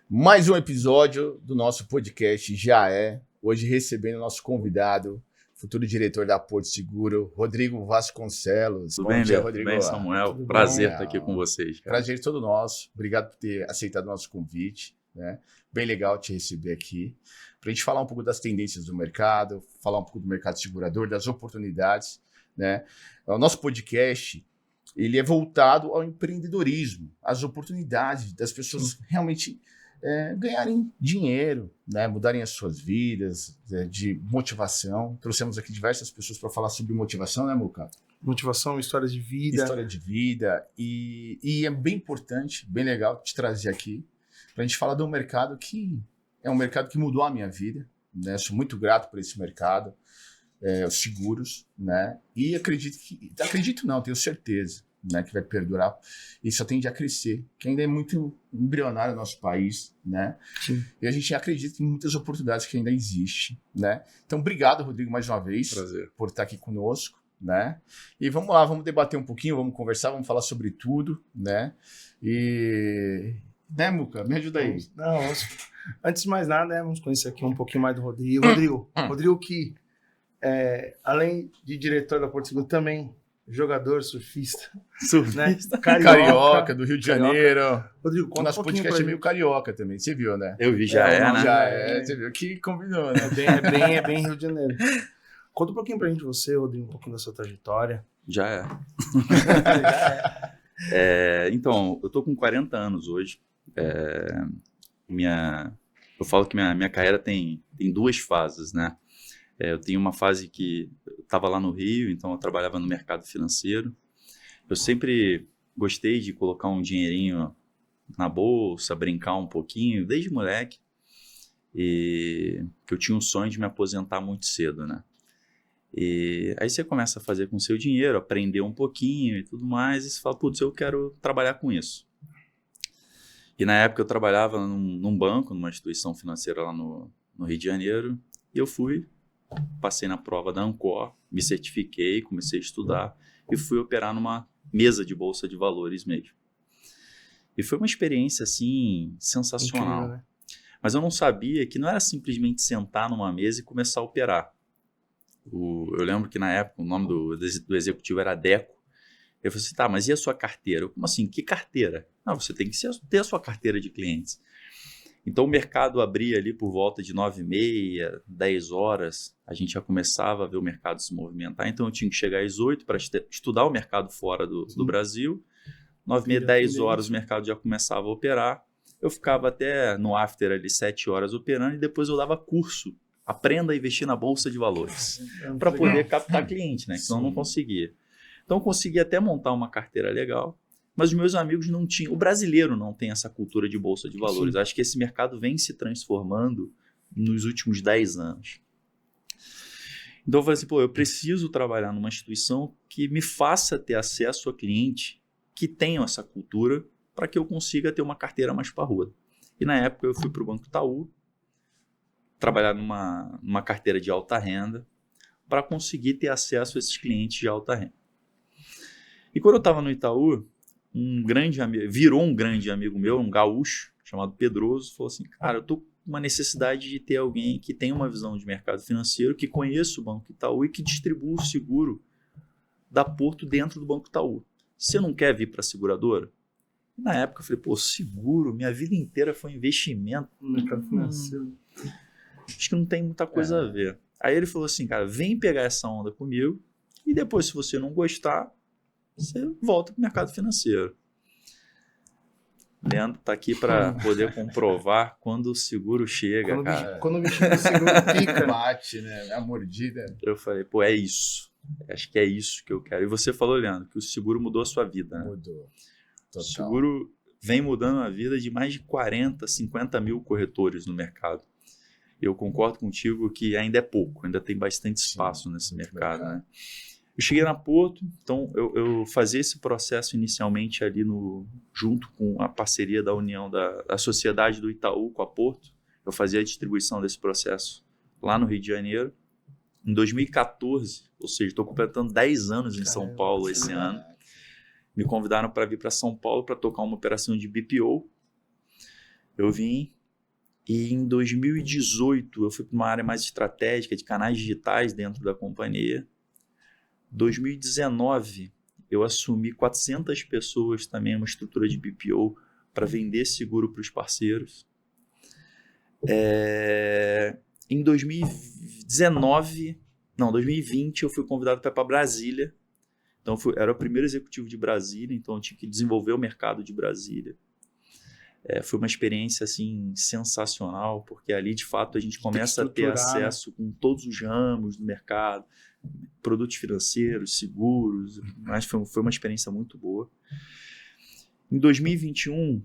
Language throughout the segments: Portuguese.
Mais um episódio do nosso podcast Já É. Hoje recebendo o nosso convidado, futuro diretor da Porto Seguro, Rodrigo Vasconcelos. Tudo Bom bem, dia, Léo? Rodrigo. Tudo bem, Samuel? Tudo Prazer bom? estar aqui com vocês. Cara. Prazer todo nosso. Obrigado por ter aceitado o nosso convite. Né? Bem legal te receber aqui. Para a gente falar um pouco das tendências do mercado, falar um pouco do mercado segurador, das oportunidades. Né? O nosso podcast ele é voltado ao empreendedorismo, às oportunidades das pessoas realmente ganharem dinheiro, né? Mudarem as suas vidas, de motivação. Trouxemos aqui diversas pessoas para falar sobre motivação, né, Muca? Motivação, histórias de vida. História de vida. E é bem importante, bem legal te trazer aqui para a gente falar de um mercado que é um mercado que mudou a minha vida. Né? Sou muito grato por esse mercado, os seguros, né? E acredito não, tenho certeza, né, que vai perdurar e só tende a crescer, que ainda é muito embrionário o nosso país, né? Sim. E a gente acredita em muitas oportunidades que ainda existem, né? Então, obrigado, Rodrigo, mais uma vez. Prazer. Por estar aqui conosco, né? E vamos lá, vamos debater um pouquinho, vamos conversar, vamos falar sobre tudo, né? E... Né, Muca? Me ajuda aí. Antes de mais nada, vamos conhecer aqui um pouquinho mais do Rodrigo. Rodrigo que, além de diretor da Porto Seguro, também jogador, surfista. Né? Carioca, do Rio de Janeiro. Rodrigo, o nosso podcast é meio carioca também, você viu, né? Eu vi, já é, né? Já é, você viu que combinou, né? É bem Rio de Janeiro. Conta um pouquinho pra gente você, Rodrigo, um pouquinho da sua trajetória. Já é. Então, eu tô com 40 anos hoje. Eu falo que minha carreira tem duas fases, né? Eu tenho uma fase que eu estava lá no Rio, então eu trabalhava no mercado financeiro. Eu sempre gostei de colocar um dinheirinho na bolsa, brincar um pouquinho, desde moleque. E que eu tinha um sonho de me aposentar muito cedo, né? E aí você começa a fazer com o seu dinheiro, aprender um pouquinho e tudo mais, e você fala, putz, eu quero trabalhar com isso. E na época eu trabalhava num banco, numa instituição financeira lá no Rio de Janeiro, e eu passei na prova da Ancor, me certifiquei, comecei a estudar e fui operar numa mesa de bolsa de valores mesmo. E foi uma experiência, assim, sensacional. Incrível, né? Mas eu não sabia que não era simplesmente sentar numa mesa e começar a operar. Eu lembro que na época o nome do executivo era Deco. Eu falei assim, tá, mas e a sua carteira? Como assim? Que carteira? Não, você tem que ter a sua carteira de clientes. Então o mercado abria ali por volta de 9h30, 10 horas, a gente já começava a ver o mercado se movimentar, então eu tinha que chegar às 8 para estudar o mercado fora do Brasil, 9h30, 10 horas o mercado já começava a operar, eu ficava até no after ali 7 horas operando e depois eu dava curso, aprenda a investir na bolsa de valores, para poder captar cliente, né? Senão eu não conseguia. Então eu consegui até montar uma carteira legal, mas os meus amigos não tinham. O brasileiro não tem essa cultura de bolsa de valores. Sim. Acho que esse mercado vem se transformando nos últimos 10 anos. Então eu falei assim, eu preciso trabalhar numa instituição que me faça ter acesso a cliente que tenham essa cultura para que eu consiga ter uma carteira mais parruda. E na época eu fui para o Banco Itaú, trabalhar numa carteira de alta renda para conseguir ter acesso a esses clientes de alta renda. E quando eu estava no Itaú, virou um grande amigo meu, um gaúcho, chamado Pedroso, falou assim, cara, eu tô com uma necessidade de ter alguém que tenha uma visão de mercado financeiro, que conheça o Banco Itaú e que distribua o seguro da Porto dentro do Banco Itaú. Você não quer vir para a seguradora? E na época eu falei, seguro, minha vida inteira foi investimento. Mercado financeiro. Acho que não tem muita coisa a ver. Aí ele falou assim, cara, vem pegar essa onda comigo e depois, se você não gostar, você volta para o mercado financeiro. Leandro está aqui para poder comprovar quando o seguro chega, cara. Quando o bichinho do seguro pica, bate, né? A mordida. Eu falei, é isso. Acho que é isso que eu quero. E você falou, Leandro, que o seguro mudou a sua vida, né? Mudou. Total. O seguro vem mudando a vida de mais de 40, 50 mil corretores no mercado. Eu concordo contigo que ainda é pouco, ainda tem bastante espaço nesse mercado, né? Eu cheguei na Porto, então eu fazia esse processo inicialmente ali junto com a parceria da união da sociedade do Itaú com a Porto. Eu fazia a distribuição desse processo lá no Rio de Janeiro. Em 2014, ou seja, estou completando 10 anos em São Paulo esse ano. Me convidaram para vir para São Paulo para tocar uma operação de BPO. Eu vim, E em 2018 eu fui para uma área mais estratégica de canais digitais dentro da companhia. 2019 eu assumi 400 pessoas também, uma estrutura de BPO para vender seguro para os parceiros. Em 2020 eu fui convidado para ir para Brasília. Então era o primeiro executivo de Brasília, então eu tinha que desenvolver o mercado de Brasília. Foi uma experiência assim foi porque ali de fato a gente começa a ter acesso com todos os ramos do mercado, produtos financeiros, seguros, mas foi uma experiência muito boa. Em 2021,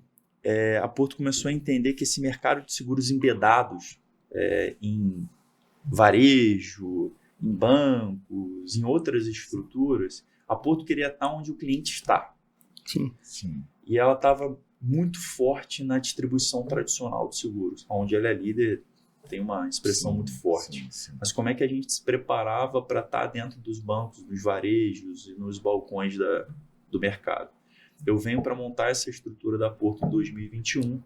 a Porto começou a entender que esse mercado de seguros embedados em varejo, em bancos, em outras estruturas, a Porto queria estar onde o cliente está. Sim. Sim. E ela estava muito forte na distribuição tradicional de seguros, onde ela é líder, tem uma expressão muito forte. Sim. Mas como é que a gente se preparava para estar dentro dos bancos, dos varejos e nos balcões do mercado? Eu venho para montar essa estrutura da Porto em 2021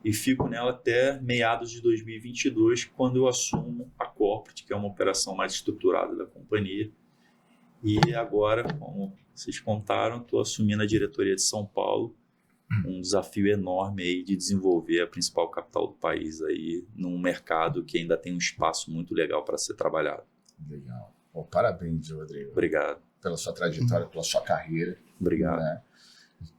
e fico nela até meados de 2022, quando eu assumo a Corporate, que é uma operação mais estruturada da companhia. E agora, como vocês contaram, estou assumindo a diretoria de São Paulo, um desafio enorme aí de desenvolver a principal capital do país aí num mercado que ainda tem um espaço muito legal para ser trabalhado. Legal. Bom, parabéns, Rodrigo. Obrigado. Pela sua trajetória, pela sua carreira. Obrigado. Né?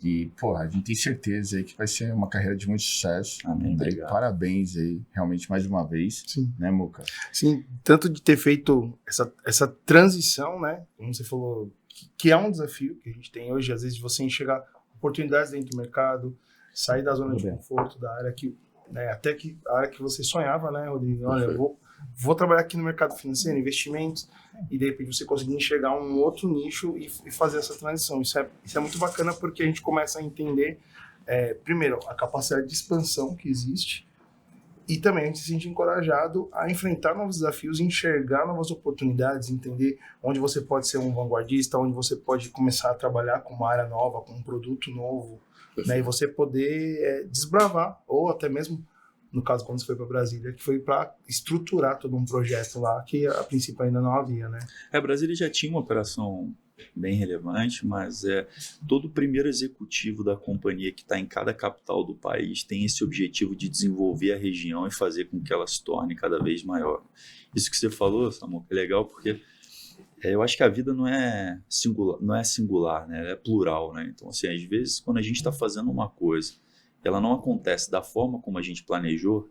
E, a gente tem certeza aí que vai ser uma carreira de muito sucesso. Amém. Né? Obrigado. Parabéns aí, realmente, mais uma vez. Sim. Né, Muca? Sim, tanto de ter feito essa transição, né? Como você falou, que é um desafio que a gente tem hoje, às vezes, de você enxergar oportunidades dentro do mercado, sair da zona de conforto, da área que, né, até que a área que você sonhava, né, Rodrigo? Olha, eu vou trabalhar aqui no mercado financeiro, investimentos, e de repente você conseguir enxergar um outro nicho e fazer essa transição. Isso é muito bacana porque a gente começa a entender, primeiro, a capacidade de expansão que existe, e também a gente se sente encorajado a enfrentar novos desafios, enxergar novas oportunidades, entender onde você pode ser um vanguardista, onde você pode começar a trabalhar com uma área nova, com um produto novo, né, e você poder desbravar, ou até mesmo, no caso, quando você foi para Brasília, que foi para estruturar todo um projeto lá, que a princípio ainda não havia, né? Brasília já tinha uma operação bem relevante, mas todo o primeiro executivo da companhia que está em cada capital do país tem esse objetivo de desenvolver a região e fazer com que ela se torne cada vez maior. Isso que você falou, Samuel, é legal porque eu acho que a vida não é singular, né? Ela é plural, né? Então, assim, às vezes, quando a gente está fazendo uma coisa e ela não acontece da forma como a gente planejou,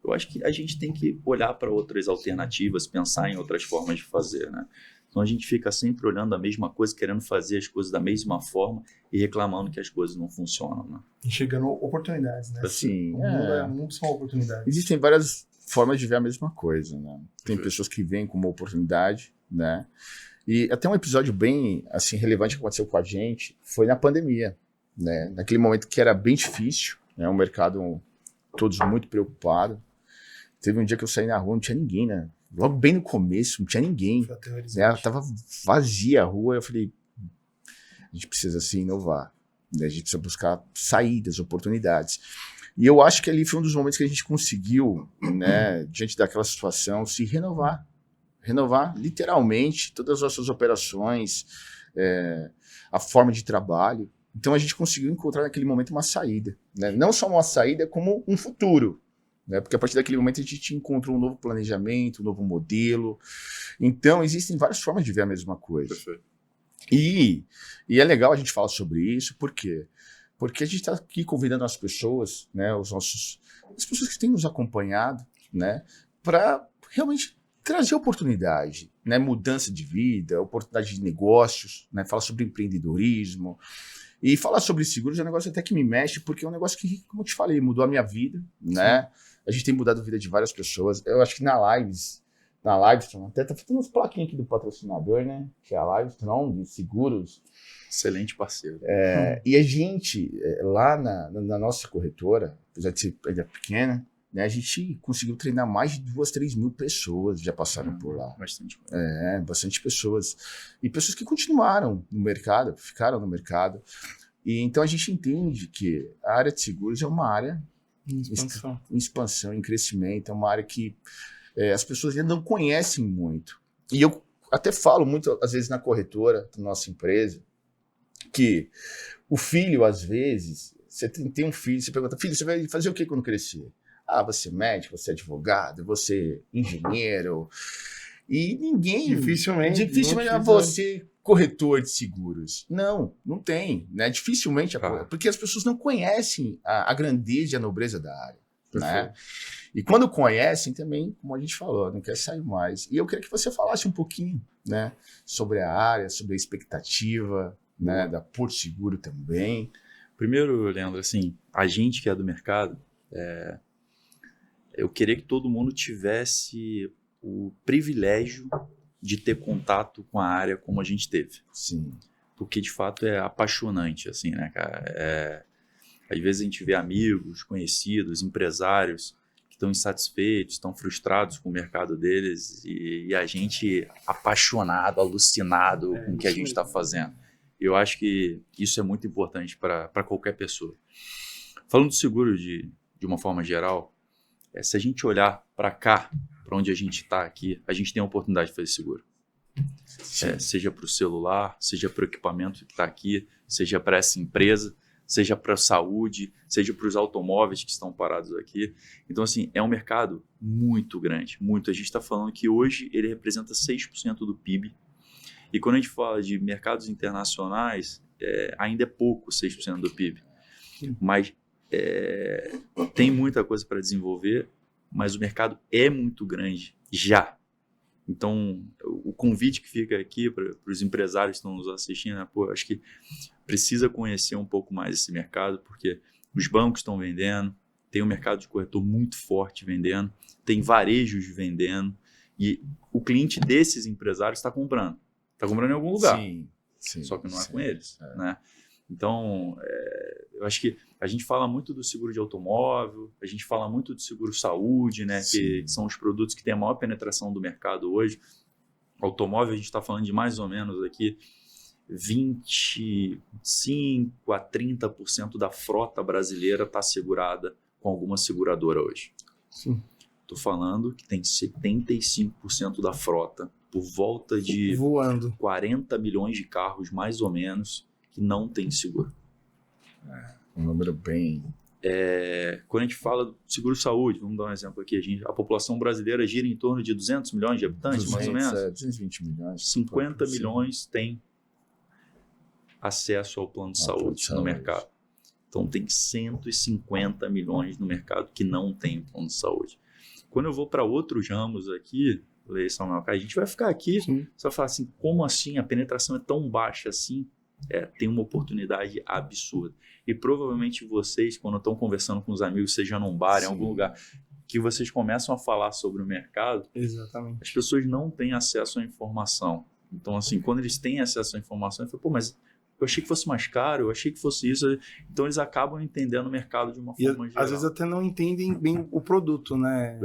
eu acho que a gente tem que olhar para outras alternativas, pensar em outras formas de fazer, né? Então a gente fica sempre olhando a mesma coisa, querendo fazer as coisas da mesma forma e reclamando que as coisas não funcionam, né? Enxergando oportunidades, né? Sim. O mundo são oportunidades. Existem várias formas de ver a mesma coisa, né? Tem pessoas que veem como oportunidade, né? E até um episódio bem, assim, relevante que aconteceu com a gente foi na pandemia, né? Naquele momento que era bem difícil, né? O mercado, todos muito preocupados. Teve um dia que eu saí na rua, não tinha ninguém, né? Logo bem no começo, não tinha ninguém. Né? Tava vazia a rua. Eu falei, a gente precisa assim inovar. Né? A gente precisa buscar saídas, oportunidades. E eu acho que ali foi um dos momentos que a gente conseguiu, né, diante daquela situação, se renovar. Renovar literalmente todas as nossas operações, a forma de trabalho. Então a gente conseguiu encontrar naquele momento uma saída. Né? Não só uma saída, como um futuro. Né? Porque a partir daquele momento a gente encontrou um novo planejamento, um novo modelo. Então, existem várias formas de ver a mesma coisa. Perfeito. E é legal a gente falar sobre isso, por quê? Porque a gente está aqui convidando as pessoas, né, as pessoas que têm nos acompanhado, né, para realmente trazer oportunidade, né, mudança de vida, oportunidade de negócios, né, falar sobre empreendedorismo. E falar sobre seguros é um negócio até que me mexe, porque é um negócio que, como eu te falei, mudou a minha vida, né? A gente tem mudado a vida de várias pessoas. Eu acho que na Livestron, até tá faltando umas plaquinhas aqui do patrocinador, né? Que é a Livestron de seguros. Excelente parceiro. E a gente, lá na nossa corretora, apesar de ser ainda pequena, né, a gente conseguiu treinar mais de 2-3 mil pessoas, já passaram por lá. Bastante pessoas. E pessoas que continuaram no mercado, ficaram no mercado. E então a gente entende que a área de seguros é uma área em expansão, em crescimento. É uma área que as pessoas ainda não conhecem muito. E eu até falo muito, às vezes, na corretora da nossa empresa, que o filho, às vezes, você tem um filho, você pergunta, filho, você vai fazer o que quando crescer? Ah, você é médico, você é advogado, você é engenheiro. E ninguém... Dificilmente você corretor de seguros. Não tem. Né? Dificilmente, porque as pessoas não conhecem a grandeza e a nobreza da área. Né? E quando conhecem também, como a gente falou, não quer sair mais. E eu queria que você falasse um pouquinho, né, sobre a área, sobre a expectativa, né, da Porto Seguro também. Primeiro, Leandro, assim, a gente que é do mercado, eu queria que todo mundo tivesse o privilégio de ter contato com a área como a gente teve. Sim. Porque, de fato, é apaixonante, assim, né, cara? Às vezes a gente vê amigos, conhecidos, empresários que estão insatisfeitos, estão frustrados com o mercado deles e a gente apaixonado, alucinado com o que a gente está fazendo. Eu acho que isso é muito importante para qualquer pessoa. Falando do seguro de uma forma geral, se a gente olhar para cá, para onde a gente está aqui, a gente tem a oportunidade de fazer seguro. Seja para o celular, seja para o equipamento que está aqui, seja para essa empresa, seja para a saúde, seja para os automóveis que estão parados aqui. Então, assim, é um mercado muito grande, muito. A gente está falando que hoje ele representa 6% do PIB. E quando a gente fala de mercados internacionais, ainda é pouco 6% do PIB. Mas tem muita coisa para desenvolver, mas o mercado é muito grande já. Então, o convite que fica aqui para os empresários que estão nos assistindo, né, acho que precisa conhecer um pouco mais esse mercado, porque os bancos estão vendendo, tem um mercado de corretor muito forte vendendo, tem varejos vendendo, e o cliente desses empresários está comprando. Está comprando em algum lugar, sim, só que não é com eles. Né? Então, eu acho que a gente fala muito do seguro de automóvel, a gente fala muito do seguro saúde, né, que são os produtos que têm a maior penetração do mercado hoje. Automóvel, a gente está falando de mais ou menos aqui 25% a 30% da frota brasileira está segurada com alguma seguradora hoje. Estou falando que tem 75% da frota, por volta de 40 milhões de carros, mais ou menos, que não tem seguro. Um número bem... Quando a gente fala do seguro-saúde, vamos dar um exemplo aqui, a população brasileira gira em torno de 200 milhões de habitantes, mais ou menos. 220 milhões. 50 milhões tem acesso ao plano de saúde no mercado. Então, tem 150 milhões no mercado que não tem plano de saúde. Quando eu vou para outros ramos aqui, Samuel, a gente vai ficar aqui, você vai falar assim, como assim? A penetração é tão baixa assim? Tem uma oportunidade absurda. E provavelmente vocês, quando estão conversando com os amigos, seja num bar, em algum lugar, que vocês começam a falar sobre o mercado, exatamente, as pessoas não têm acesso à informação. Então, assim, quando eles têm acesso à informação, eles falam, pô, mas eu achei que fosse mais caro, eu achei que fosse isso. Então, eles acabam entendendo o mercado de uma forma geral. Às vezes até não entendem bem o produto, né,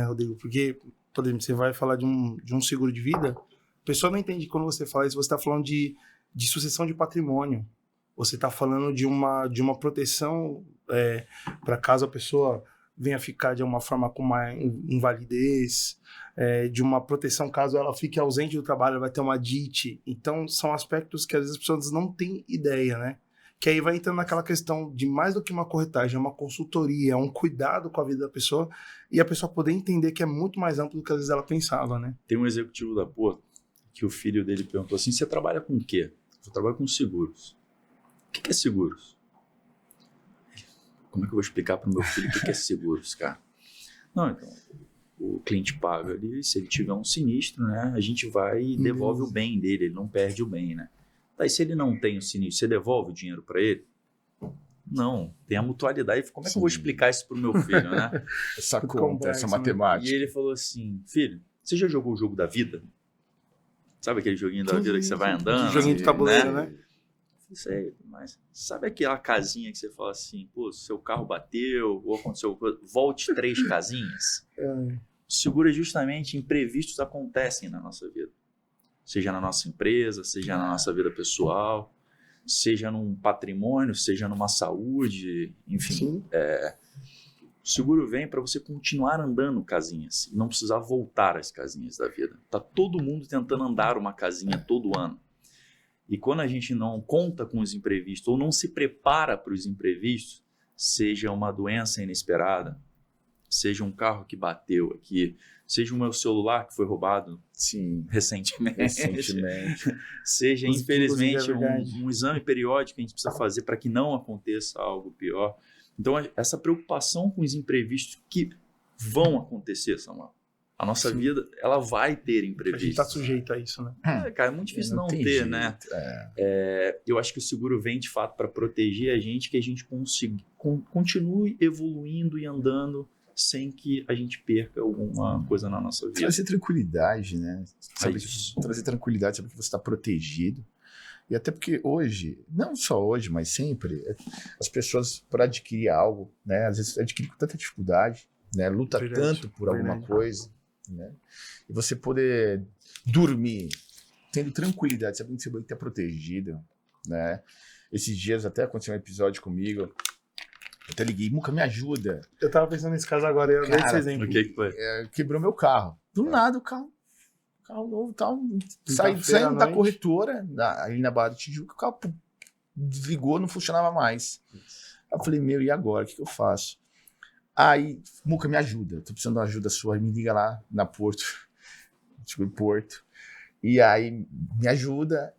Rodrigo? Porque, por exemplo, você vai falar de um seguro de vida, a pessoa não entende quando você fala isso, você está falando de sucessão de patrimônio. Você está falando de uma proteção para caso a pessoa venha ficar de uma forma com uma invalidez, de uma proteção caso ela fique ausente do trabalho, ela vai ter uma DIT. Então, são aspectos que às vezes as pessoas não têm ideia, né? Que aí vai entrando naquela questão de mais do que uma corretagem, é uma consultoria, é um cuidado com a vida da pessoa e a pessoa poder entender que é muito mais amplo do que às vezes ela pensava, né? Tem um executivo da Porto que o filho dele perguntou assim, você trabalha com o quê? Eu trabalho com seguros. O que é seguros? Como é que eu vou explicar para o meu filho o que é seguros, cara? Não, então, o cliente paga ali, se ele tiver um sinistro, né, a gente vai e devolve o bem dele, ele não perde o bem, né? Daí, se ele não tem o sinistro, você devolve o dinheiro para ele? Não, tem a mutualidade. Como é que eu vou explicar isso para o meu filho, né? Essa conta, essa matemática. E ele falou assim, filho, você já jogou o jogo da vida? Sabe aquele joguinho da vida que você vai andando? Joguinho de tabuleiro, né? Sei, mas sabe aquela casinha que você fala assim, pô, seu carro bateu, ou aconteceu, volte 3 casinhas? O seguro é justamente imprevistos acontecem na nossa vida. Seja na nossa empresa, seja na nossa vida pessoal, seja num patrimônio, seja numa saúde, enfim. O seguro vem para você continuar andando casinhas e não precisar voltar às casinhas da vida. Tá todo mundo tentando andar uma casinha todo ano. E quando a gente não conta com os imprevistos ou não se prepara para os imprevistos, seja uma doença inesperada, seja um carro que bateu aqui, seja o meu celular que foi roubado recentemente, seja, infelizmente, um exame periódico que a gente precisa fazer para que não aconteça algo pior. Então, essa preocupação com os imprevistos que vão acontecer, Samuel. A nossa vida, ela vai ter imprevistos. A gente está sujeito a isso, né? Cara, é muito difícil não ter, jeito, né? Eu acho que o seguro vem, de fato, para proteger a gente, que a gente continue evoluindo e andando sem que a gente perca alguma coisa na nossa vida. Trazer tranquilidade, né? Trazer tranquilidade, saber que você está protegido. E até porque hoje, não só hoje, mas sempre, as pessoas, para adquirir algo, né? Às vezes adquirem com tanta dificuldade, né? Luta tanto por alguma coisa, né? E você poder dormir tendo tranquilidade, sabendo que você vai estar protegido, né? Esses dias até aconteceu um episódio comigo, eu até liguei, Muca, me ajuda. Eu tava pensando nesse caso agora, eu dei esse exemplo. O que foi? Quebrou meu carro. Do nada, o carro novo, tal, saindo da corretora, ali na Barra do Tijuca, o carro desligou, não funcionava mais. Eu falei, e agora? O que eu faço? Aí, Muca, me ajuda. Tô precisando de uma ajuda sua. Me liga lá na Porto. E aí, me ajuda.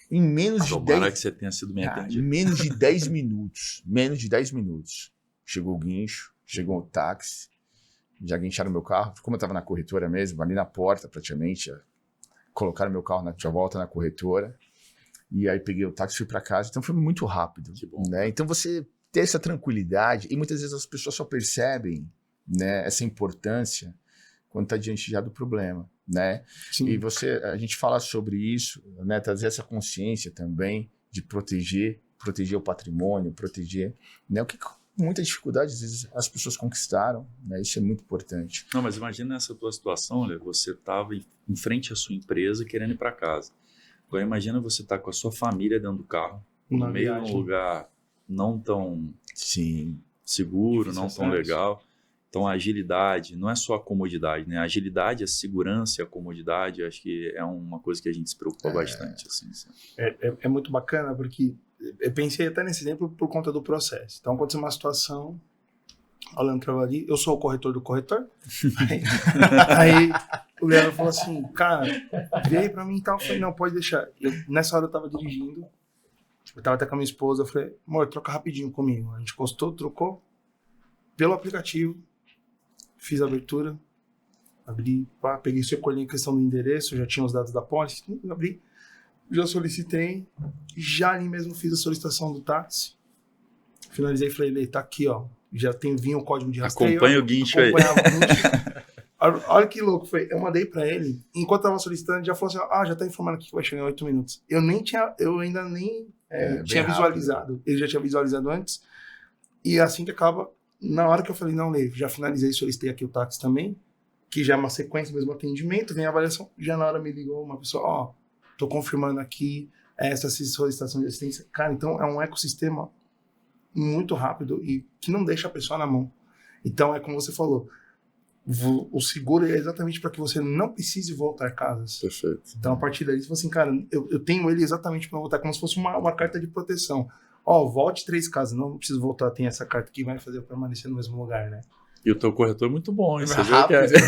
Em menos de 10... que você tenha sido bem atendido. Em menos de 10 minutos. Menos de 10 minutos. Chegou o guincho, chegou o táxi. Já guincharam meu carro. Como eu tava na corretora mesmo, ali na porta praticamente. Colocaram meu carro de volta na corretora. E aí peguei o táxi e fui para casa. Então foi muito rápido. Que bom. Né? Então você ter essa tranquilidade, e muitas vezes as pessoas só percebem, né, essa importância quando está diante já do problema, né? Sim. E a gente fala sobre isso, né, trazer essa consciência também de proteger o patrimônio, proteger, né, o que com muita dificuldade às vezes as pessoas conquistaram, né? Isso é muito importante. Não, mas imagina essa tua situação, Lê, você estava em frente à sua empresa querendo ir para casa. Agora imagina você estar com a sua família dentro do carro, no meio de um lugar não tão seguro, não tão legal. Então, a agilidade não é só a comodidade, né? A agilidade, a segurança e a comodidade, eu acho que é uma coisa que a gente se preocupa bastante. Assim. É muito bacana, porque eu pensei até nesse exemplo por conta do processo. Então, aconteceu uma situação, o Leandro estava ali, eu sou o corretor do corretor. Aí o Leandro falou assim, cara, vê aí pra mim e tal. Eu falei, não, pode deixar. Nessa hora eu estava dirigindo. Eu tava até com a minha esposa, eu falei, amor, troca rapidinho comigo. A gente encostou, trocou pelo aplicativo, fiz a abertura, abri, peguei seu colinho em questão do endereço, já tinha os dados da pólice, abri, já solicitei, já ali mesmo fiz a solicitação do táxi, finalizei e falei, tá aqui, ó, já vinha o código de rastreio. Acompanha o guincho aí. Olha que louco, eu mandei pra ele, enquanto eu tava solicitando, ele já falou assim, já tá informando aqui que vai chegar em 8 minutos. Eu ainda nem tinha visualizado, ele já tinha visualizado antes, e assim que acaba, na hora que eu falei, não, Lê, já finalizei, solicitei aqui o táxi também, que já é uma sequência, mesmo atendimento, vem a avaliação, já na hora me ligou uma pessoa, tô confirmando aqui essa solicitação de assistência. Cara, então é um ecossistema muito rápido e que não deixa a pessoa na mão. Então é como você falou, o seguro é exatamente para que você não precise voltar casas. Perfeito. Então, a partir daí, você fala assim, cara, eu tenho ele exatamente para voltar, como se fosse uma carta de proteção. Volte 3 casas, não preciso voltar, tem essa carta que vai fazer eu permanecer no mesmo lugar, né? E o teu corretor é muito bom, hein? Você rápido. viu que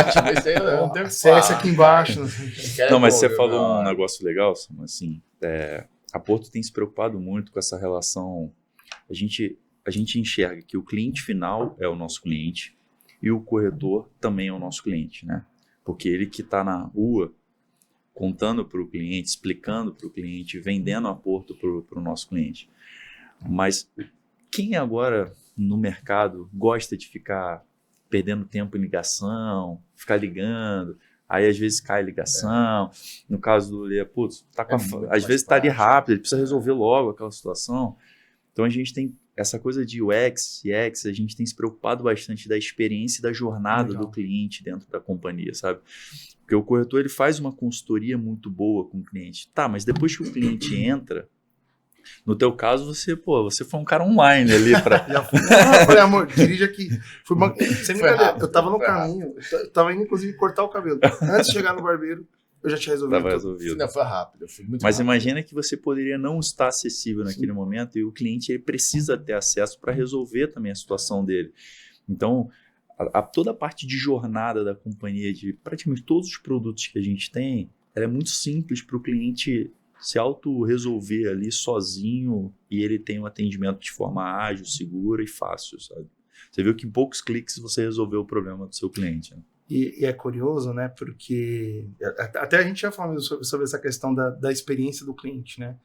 Ótimo, esse aí eu não tenho que falar. Acesse aqui embaixo. Não, mas você falou um negócio legal, assim, a Porto tem se preocupado muito com essa relação. A gente enxerga que o cliente final é o nosso cliente e o corretor também é o nosso cliente, né? Porque ele que está na rua contando para o cliente, explicando para o cliente, vendendo a Porto para o nosso cliente. Mas quem agora no mercado gosta de ficar perdendo tempo em ligação, ficar ligando, aí às vezes cai ligação, no caso do Lê, às vezes está ali rápido, ele precisa resolver logo aquela situação. Então a gente tem essa coisa de UX, CX, a gente tem se preocupado bastante da experiência e da jornada do cliente dentro da companhia, sabe? Porque o corretor ele faz uma consultoria muito boa com o cliente. Tá, mas depois que o cliente entra, No teu caso, você foi um cara online ali para. Já fui. Eu falei, amor, dirige aqui. Sem brincadeira. rápido, Eu tava no foi caminho, eu tava indo, inclusive, cortar o cabelo. Antes de chegar no barbeiro, eu já tinha resolvido Tava tudo. resolvido. Não, foi rápido. Foi muito Mas rápido. imagina que você poderia não estar acessível naquele momento e o cliente ele precisa ter acesso para resolver também a situação dele. Então, toda a parte de jornada da companhia, de praticamente todos os produtos que a gente tem, ela é muito simples para o cliente se auto-resolver ali sozinho e ele tem um atendimento de forma ágil, segura e fácil, sabe? Você viu que em poucos cliques você resolveu o problema do seu cliente, né? E é curioso, né? Porque até a gente já falou sobre essa questão da experiência do cliente, né?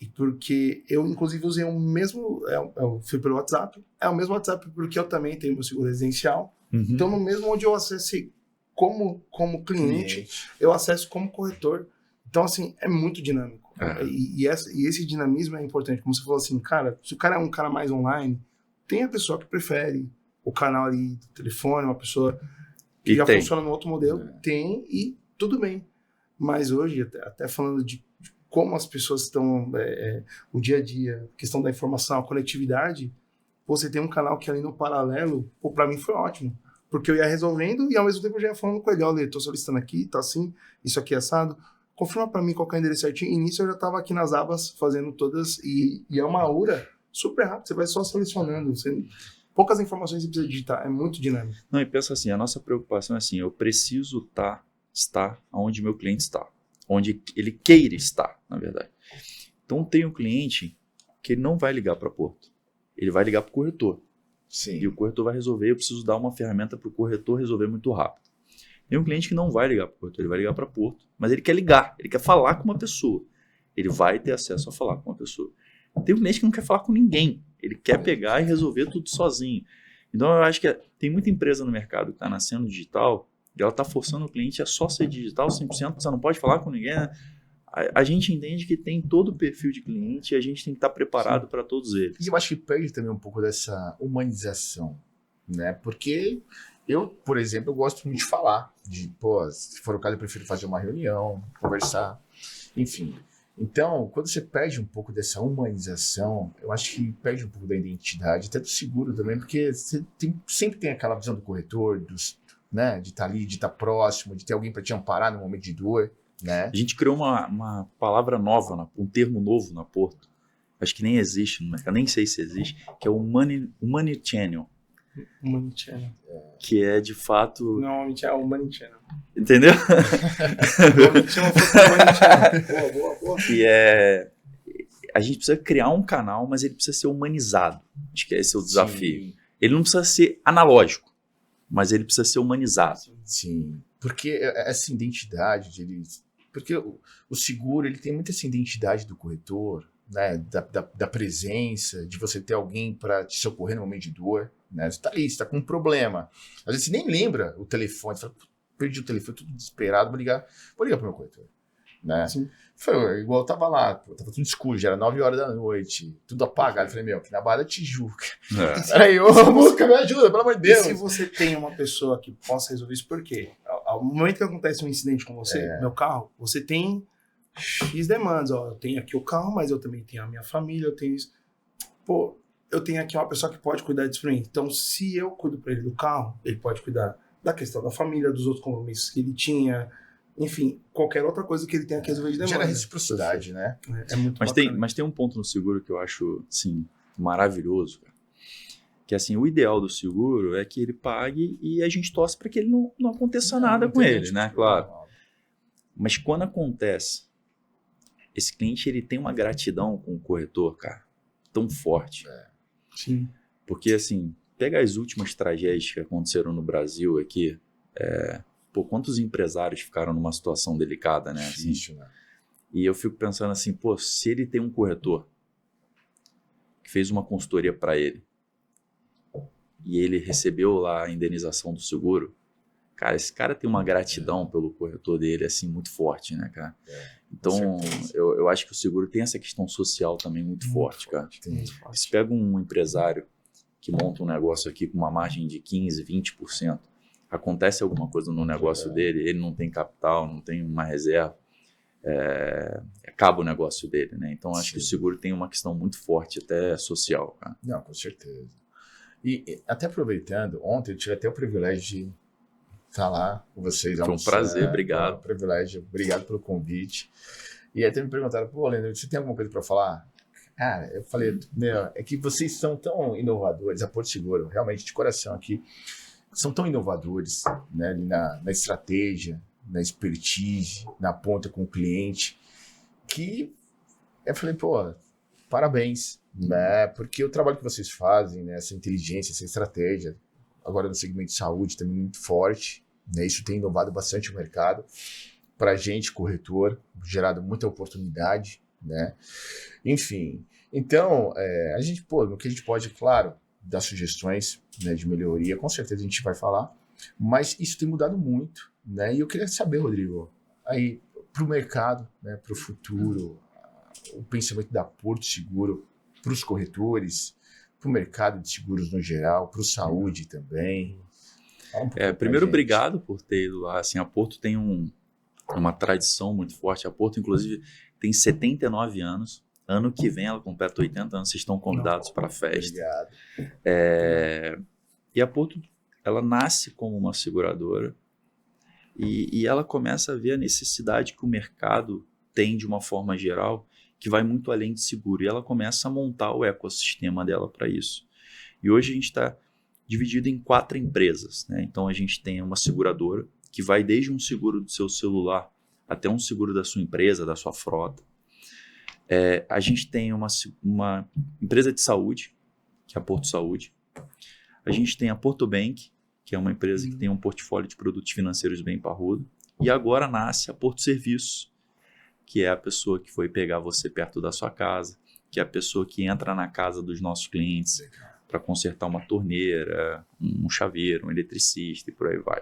E porque eu, inclusive, usei o mesmo... Eu fui pelo WhatsApp. É o mesmo WhatsApp porque eu também tenho meu seguro residencial. Então, no mesmo onde eu acessei como cliente, eu acesso como corretor. Então, assim, é muito dinâmico. E esse dinamismo é importante. Como você falou assim, cara, se o cara é um cara mais online, tem a pessoa que prefere o canal ali do telefone, uma pessoa que já funciona no outro modelo, tem e tudo bem. Mas hoje, até falando de como as pessoas estão, o dia a dia, questão da informação, a conectividade, você tem um canal que ali no paralelo, para mim foi ótimo. Porque eu ia resolvendo e ao mesmo tempo eu já ia falando com ele, olha, eu tô solicitando aqui, tá assim, isso aqui é assado. Confirma para mim qual é o endereço certinho. E nisso eu já estava aqui nas abas fazendo todas. E é uma URA super rápida. Você vai só selecionando. Poucas informações você precisa digitar. É muito dinâmico. Não, e pensa assim, a nossa preocupação é assim, eu preciso estar onde meu cliente está. Onde ele queira estar, na verdade. Então tem um cliente que ele não vai ligar para Porto. Ele vai ligar para o corretor. Sim. E o corretor vai resolver. Eu preciso dar uma ferramenta para o corretor resolver muito rápido. Tem um cliente que não vai ligar para o corretor, ele vai ligar para Porto, mas ele quer ligar, ele quer falar com uma pessoa. Ele vai ter acesso a falar com uma pessoa. Tem um cliente que não quer falar com ninguém, ele quer pegar e resolver tudo sozinho. Então eu acho que tem muita empresa no mercado que está nascendo digital e ela está forçando o cliente a só ser digital 100%, você não pode falar com ninguém, né? A gente entende que tem todo o perfil de cliente e a gente tem que estar preparado para todos eles. E eu acho que perde também um pouco dessa humanização, né? Porque eu, por exemplo, eu gosto muito de falar, se for o caso, eu prefiro fazer uma reunião, conversar, enfim. Então, quando você perde um pouco dessa humanização, eu acho que perde um pouco da identidade, até do seguro também, porque você sempre tem aquela visão do corretor, né, de estar ali, de estar próximo, de ter alguém para te amparar no momento de dor, né? A gente criou uma palavra nova, um termo novo na Porto, acho que nem existe no mercado, nem sei se existe, que é o Money Channel. Money Channel. Que é de fato. Não, é o Money Channel. Entendeu? Boa. Que é. A gente precisa criar um canal, mas ele precisa ser humanizado. Acho que esse é o desafio. Sim. Ele não precisa ser analógico, mas ele precisa ser humanizado. Sim. Porque essa identidade porque o seguro ele tem muito essa identidade do corretor, né? Da presença, de você ter alguém para te socorrer no momento de dor. Né? Você está ali, você está com um problema. Às vezes você nem lembra o telefone, você fala, perdi o telefone, tudo desesperado, vou ligar pro meu corretor. Né? Foi igual eu tava lá, tava tudo escuro, já era 9 horas da noite, tudo apagado. Eu falei, aqui na Barra da Tijuca. Aí, música, me ajuda, pelo amor de Deus. E se você tem uma pessoa que possa resolver isso, por quê? Ao momento que acontece um incidente com você, meu carro, você tem X demandas. Eu tenho aqui o carro, mas eu também tenho a minha família, eu tenho isso. Pô, eu tenho aqui uma pessoa que pode cuidar disso pra mim. Então, se eu cuido pra ele do carro, ele pode cuidar da questão da família, dos outros compromissos que ele tinha, enfim, qualquer outra coisa que ele tenha que resolver de demanda. Gera reciprocidade, né? É muito bacana. Mas tem um ponto no seguro que eu acho, assim, maravilhoso, cara. Que, assim, o ideal do seguro é que ele pague e a gente torce para que ele não aconteça nada com ele, né? Claro. Mas quando acontece, esse cliente, ele tem uma gratidão com o corretor, cara, tão forte. Sim. Porque, assim, pega as últimas tragédias que aconteceram no Brasil aqui, quantos empresários ficaram numa situação delicada, né? Assim, Difícil, né? e eu fico pensando assim, se ele tem um corretor que fez uma consultoria para ele e ele recebeu lá a indenização do seguro, cara, esse cara tem uma gratidão pelo corretor dele, assim, muito forte, né, cara? Então, eu acho que o seguro tem essa questão social também muito forte, cara. Se pega um empresário que monta um negócio aqui com uma margem de 15%, 20%, acontece alguma coisa no negócio dele, ele não tem capital, não tem uma reserva, acaba o negócio dele, né? Então, acho que o seguro tem uma questão muito forte, até social, cara. Não, com certeza. E até aproveitando, ontem eu tive até o privilégio de estar lá com vocês. Foi um prazer, obrigado. Foi um privilégio, obrigado pelo convite. E até me perguntaram, pô, Leandro, você tem alguma coisa para falar? Cara, eu falei, meu, é que vocês são tão inovadores, a Porto Seguro, realmente, de coração aqui, são tão inovadores, né, ali na estratégia, na expertise, na ponta com o cliente, que eu falei, pô, parabéns, né, porque o trabalho que vocês fazem, né, essa inteligência, essa estratégia, agora no segmento de saúde também muito forte, né, isso tem inovado bastante o mercado, para a gente, corretor, gerado muita oportunidade, né, enfim. Então, a gente, pô, no que a gente pode, claro, dar sugestões, né, de melhoria, com certeza a gente vai falar, mas isso tem mudado muito, né, e eu queria saber, Rodrigo, aí, para o mercado, né, para o futuro, o pensamento da Porto Seguro, para os corretores, para o mercado de seguros no geral, para o saúde também. Primeiro, obrigado por ter ido lá. Assim, a Porto tem uma tradição muito forte. A Porto, inclusive, tem 79 anos. Ano que vem ela completa 80 anos. Vocês estão convidados para a festa. Obrigado. E a Porto, ela nasce como uma seguradora e ela começa a ver a necessidade que o mercado tem de uma forma geral, que vai muito além de seguro. E ela começa a montar o ecossistema dela para isso. E hoje a gente está dividido em 4 empresas, né? Então a gente tem uma seguradora, que vai desde um seguro do seu celular até um seguro da sua empresa, da sua frota. A gente tem uma empresa de saúde, que é a Porto Saúde. A gente tem a Porto Bank, que é uma empresa que tem um portfólio de produtos financeiros bem parrudo. E agora nasce a Porto Serviços, que é a pessoa que foi pegar você perto da sua casa, que é a pessoa que entra na casa dos nossos clientes para consertar uma torneira, um chaveiro, um eletricista e por aí vai.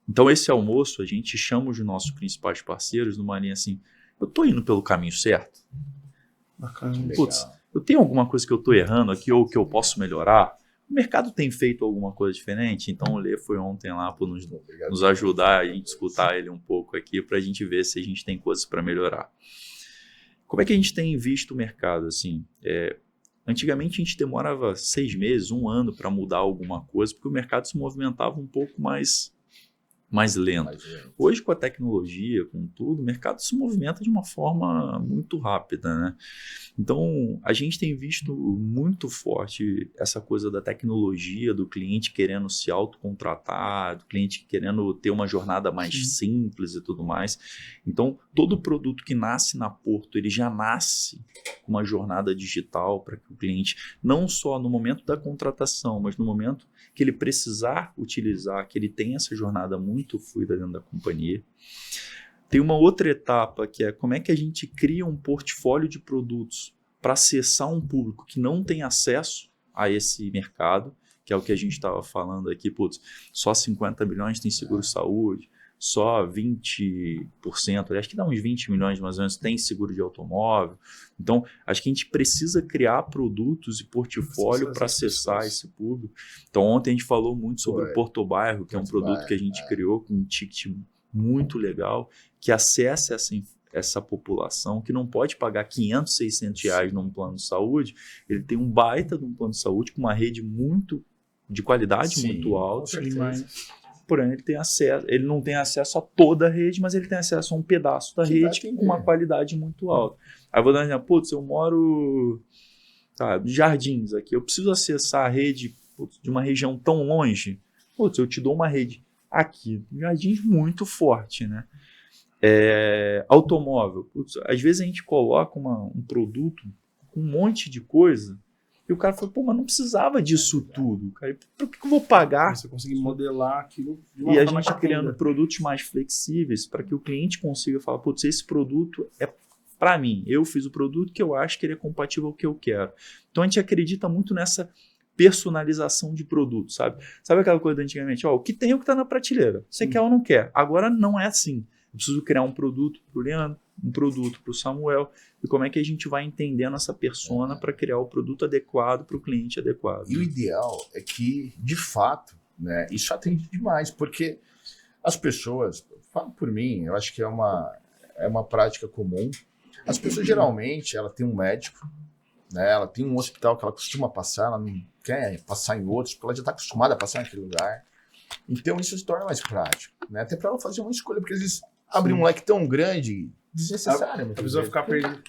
Então esse almoço a gente chama os nossos principais parceiros numa linha assim, eu estou indo pelo caminho certo? Bacana. Putz, eu tenho alguma coisa que eu estou errando aqui ou que eu posso melhorar? O mercado tem feito alguma coisa diferente? Então o Lê foi ontem lá para nos ajudar, a gente escutar ele um pouco aqui para a gente ver se a gente tem coisas para melhorar. Como é que a gente tem visto o mercado? Assim, antigamente a gente demorava 6 meses, 1 ano para mudar alguma coisa, porque o mercado se movimentava um pouco mais lento. Hoje, com a tecnologia, com tudo, o mercado se movimenta de uma forma muito rápida, né? Então, a gente tem visto muito forte essa coisa da tecnologia, do cliente querendo se autocontratar, do cliente querendo ter uma jornada mais simples e tudo mais. Então, todo produto que nasce na Porto, ele já nasce com uma jornada digital para que o cliente, não só no momento da contratação, mas no momento que ele precisar utilizar, que ele tenha essa jornada muito fluida dentro da companhia. Tem uma outra etapa que é como é que a gente cria um portfólio de produtos para acessar um público que não tem acesso a esse mercado, que é o que a gente estava falando aqui, putz, só 50 milhões tem seguro-saúde, só 20%, acho que dá uns 20 milhões mais ou menos, tem seguro de automóvel. Então, acho que a gente precisa criar produtos e portfólio para acessar esse público. Então, ontem a gente falou muito sobre o Porto Bairro, que é um produto que a gente criou com um ticket muito legal, que acessa essa população que não pode pagar 500, 600 reais num plano de saúde. Ele tem um baita de um plano de saúde com uma rede de qualidade muito alta. Porém, ele não tem acesso a toda a rede, mas ele tem acesso a um pedaço da rede com uma qualidade muito alta. Aí eu vou dar um exemplo, putz, eu moro de Jardins aqui, eu preciso acessar a rede de uma região tão longe, putz, eu te dou uma rede aqui, Jardins muito forte, né? Automóvel, putz, às vezes a gente coloca um produto com um monte de coisa, e o cara falou, pô, mas não precisava disso tudo, cara. Por que eu vou pagar? Você conseguir modelar aquilo de uma forma. E a forma gente criando produtos mais flexíveis para que o cliente consiga falar, putz, esse produto é para mim. Eu fiz o produto que eu acho que ele é compatível com o que eu quero. Então a gente acredita muito nessa personalização de produto, sabe? Sabe aquela coisa de antigamente? O que tem é o que está na prateleira. Você quer ou não quer? Agora não é assim. Eu preciso criar um produto para o Leandro, um produto para o Samuel, e como é que a gente vai entendendo essa persona para criar o produto adequado para o cliente adequado. E o ideal é que, de fato, né, isso atende demais, porque As pessoas, falo por mim, eu acho que é uma prática comum. As pessoas geralmente, ela tem um médico, né? Ela tem um hospital que ela costuma passar, ela não quer passar em outros, porque ela já está acostumada a passar naquele lugar. Então isso se torna mais prático, né? Até para ela fazer uma escolha, porque às vezes abre um leque tão grande, desnecessário. A pessoa ficar perdida.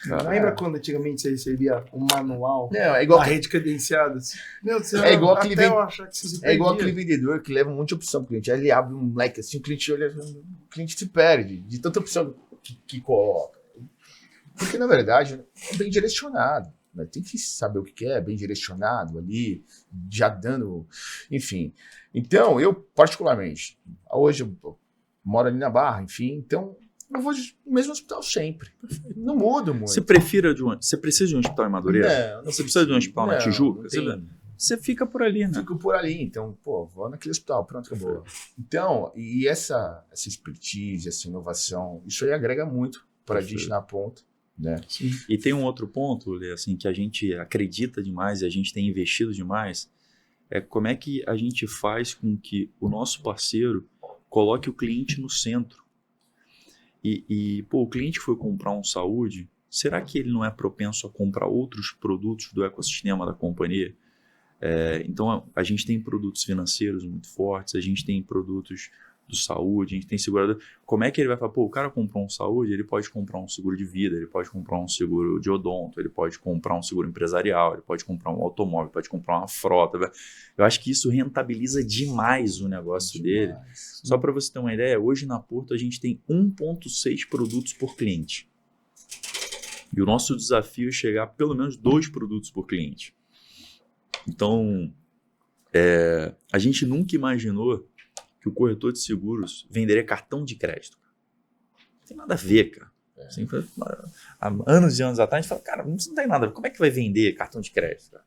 Não, Lembra quando antigamente você recebia um manual, não, é igual a rede credenciada? Meu Deus, É igual aquele até eu achar que você se É igual perdia. aquele vendedor que leva um monte de opção pro cliente. Aí ele abre um leque assim, o cliente olha, o cliente se perde de tanta opção que coloca. Porque, na verdade, é bem direcionado. Né? Tem que saber o que é, bem direcionado ali, já dando. Enfim. Então, eu, particularmente, hoje eu moro ali na Barra, enfim, então eu vou no mesmo hospital sempre. Não mudo muito. Você precisa de um hospital em Madureira? Não Você precisa de um hospital na não, Tijuca? não tem. Você fica por ali, né? Fico por ali, então, pô, vou naquele hospital, pronto, acabou. Então, e essa expertise, essa inovação, isso aí agrega muito para a gente na ponta, né? E tem um outro ponto, Lê, assim, que a gente acredita demais e a gente tem investido demais, é como é que a gente faz com que o nosso parceiro coloque o cliente no centro. Pô, o cliente foi comprar um saúde, será que ele não é propenso a comprar outros produtos do ecossistema da companhia? Então, a gente tem produtos financeiros muito fortes, a gente tem produtos do saúde, a gente tem segurador. Como é que ele vai falar, pô, o cara comprou um saúde, ele pode comprar um seguro de vida, ele pode comprar um seguro de odonto, ele pode comprar um seguro empresarial, ele pode comprar um automóvel, pode comprar uma frota. Eu acho que isso rentabiliza demais o negócio dele. Só para você ter uma ideia, hoje na Porto a gente tem 1,6 produtos por cliente. E o nosso desafio é chegar a pelo menos 2 produtos por cliente. Então, a gente nunca imaginou que o corretor de seguros venderia cartão de crédito. Não tem nada a ver, cara. Assim, há anos e anos atrás, a gente fala, cara, isso não tem nada a ver. Como é que vai vender cartão de crédito? Cara?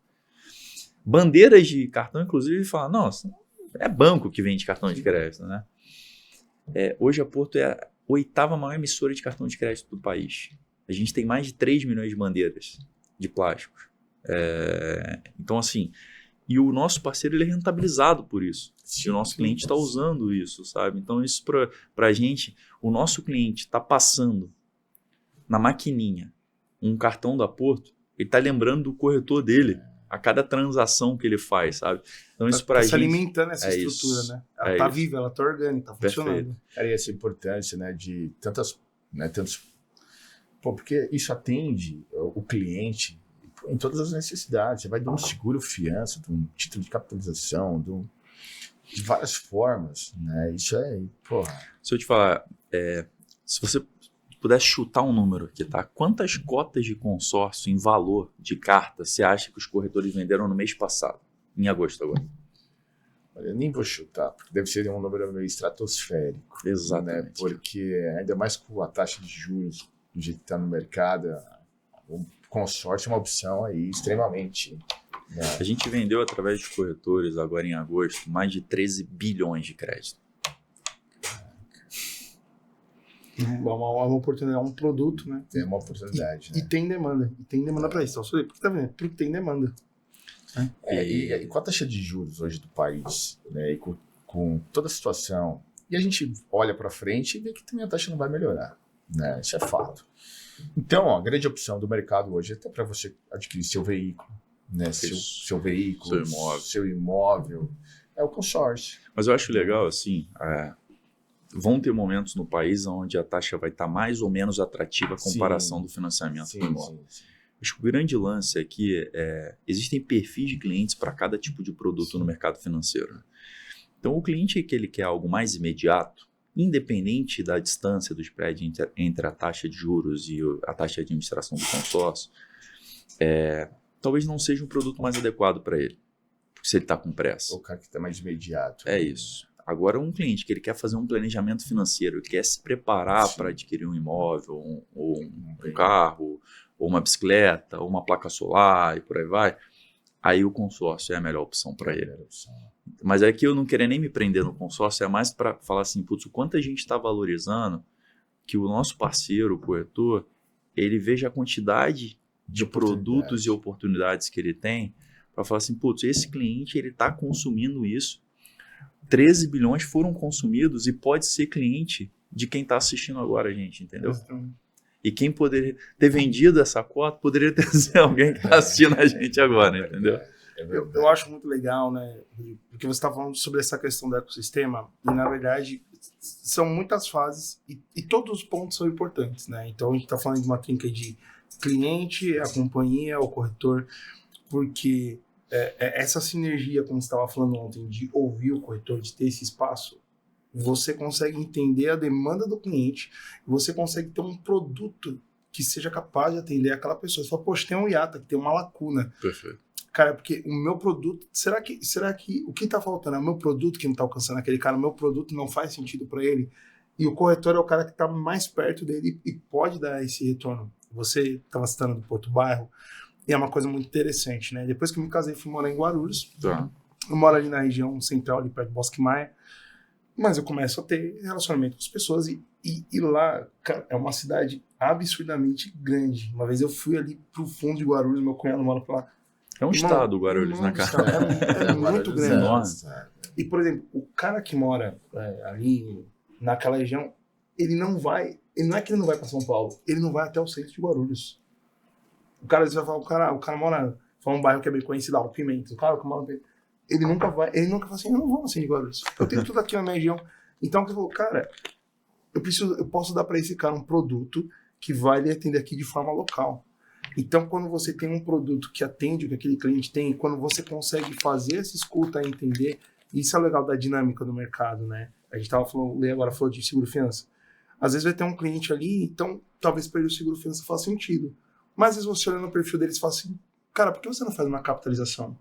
Bandeiras de cartão, inclusive, falam, nossa, é banco que vende cartão de crédito, né? Hoje a Porto é a 8ª maior emissora de cartão de crédito do país. A gente tem mais de 3 milhões de bandeiras de plástico. Então, assim, e o nosso parceiro ele é rentabilizado por isso. E o nosso cliente está usando isso, sabe? Então, isso para a gente, o nosso cliente está passando na maquininha um cartão da Porto, ele está lembrando do corretor dele a cada transação que ele faz, sabe? Então, isso para a gente... Está se alimentando essa estrutura, isso, né? Ela está viva, ela está orgânica, está funcionando. Cara, e essa importância, né, de tantos... Pô, porque isso atende o cliente em todas as necessidades. Você vai dar um seguro fiança, de um título de capitalização, de várias formas, né? Isso é, porra. Se eu te falar, se você pudesse chutar um número aqui, tá? Quantas cotas de consórcio em valor de carta você acha que os corretores venderam no mês passado, em agosto agora? Olha, eu nem vou chutar, porque deve ser um número meio estratosférico. Exatamente. Né? Porque ainda mais com a taxa de juros do jeito que está no mercado, o consórcio é uma opção aí extremamente... Né? A gente vendeu através dos corretores, agora em agosto, mais de 13 bilhões de crédito. Uma oportunidade, um produto, né? Tem uma oportunidade, né? E tem demanda. E tem demanda para isso. Porque tá vendo? Porque tem demanda. E com a taxa de juros hoje do país, né? E com toda a situação, e a gente olha para frente e vê que também a taxa não vai melhorar, né? Isso é fato. Então, ó, a grande opção do mercado hoje é até para você adquirir seu veículo, né? Seu veículo, seu imóvel, é o consórcio. Mas eu acho legal, assim, vão ter momentos no país onde a taxa vai estar mais ou menos atrativa à comparação do financiamento do imóvel. Sim. Acho que o grande lance aqui existem perfis de clientes para cada tipo de produto no mercado financeiro. Então, o cliente que ele quer algo mais imediato, independente da distância do spread entre a taxa de juros e a taxa de administração do consórcio, talvez não seja um produto mais adequado para ele, se ele está com pressa. O cara que está mais imediato. É isso. Agora, um cliente que ele quer fazer um planejamento financeiro, ele quer se preparar para adquirir um imóvel, ou um carro, ou uma bicicleta, ou uma placa solar e por aí vai, aí o consórcio é a melhor opção para ele. Mas aqui eu não queria nem me prender no consórcio, é mais para falar assim, putz, o quanto a gente está valorizando que o nosso parceiro, o corretor, ele veja a quantidade de produtos e oportunidades que ele tem para falar assim, putz, esse cliente ele está consumindo isso 13 bilhões foram consumidos e pode ser cliente de quem está assistindo agora, gente, entendeu? E quem poderia ter vendido essa cota poderia ter sido alguém que está assistindo a gente agora, entendeu? Eu acho muito legal, né? Porque você está falando sobre essa questão do ecossistema e, na verdade, são muitas fases e todos os pontos são importantes, né? Então, a gente está falando de uma trinca de cliente, a companhia, o corretor, porque essa sinergia, como você estava falando ontem, de ouvir o corretor, de ter esse espaço, você consegue entender a demanda do cliente, você consegue ter um produto que seja capaz de atender aquela pessoa. Você fala, poxa, tem um hiato, tem uma lacuna. Perfeito. Cara, porque o meu produto, será que o que está faltando é o meu produto que não está alcançando aquele cara, o meu produto não faz sentido para ele? E o corretor é o cara que está mais perto dele e pode dar esse retorno. Você estava citando do Porto Bairro, e é uma coisa muito interessante, né? Depois que eu me casei, fui morar em Guarulhos. Tá. Eu moro ali na região central, ali perto do Bosque Maia. Mas eu começo a ter relacionamento com as pessoas e lá, cara, é uma cidade absurdamente grande. Uma vez eu fui ali pro fundo de Guarulhos, meu cunhado mora por lá. É um estado, Guarulhos, na cara. É muito grande. Nossa. E, por exemplo, o cara que mora ali naquela região, ele não é que ele não vai para São Paulo, ele não vai até o centro de Guarulhos. O cara, você vai falar, o cara mora, fala um bairro que é bem conhecido, o Pimenta. O cara que mora, ele nunca fala assim, eu não vou no centro de Guarulhos. Eu tenho tudo aqui na minha região. Então, eu falo, cara, eu posso dar para esse cara um produto que vai lhe atender aqui de forma local. Então, quando você tem um produto que atende o que aquele cliente tem, quando você consegue fazer essa escuta e entender, isso é o legal da dinâmica do mercado, né? A gente estava falando, o Lê agora falou de seguro-fiança. Às vezes vai ter um cliente ali, então talvez para ele o seguro-fiança faça sentido. Mas às vezes você olha no perfil deles e fala assim, cara, por que você não faz uma capitalização?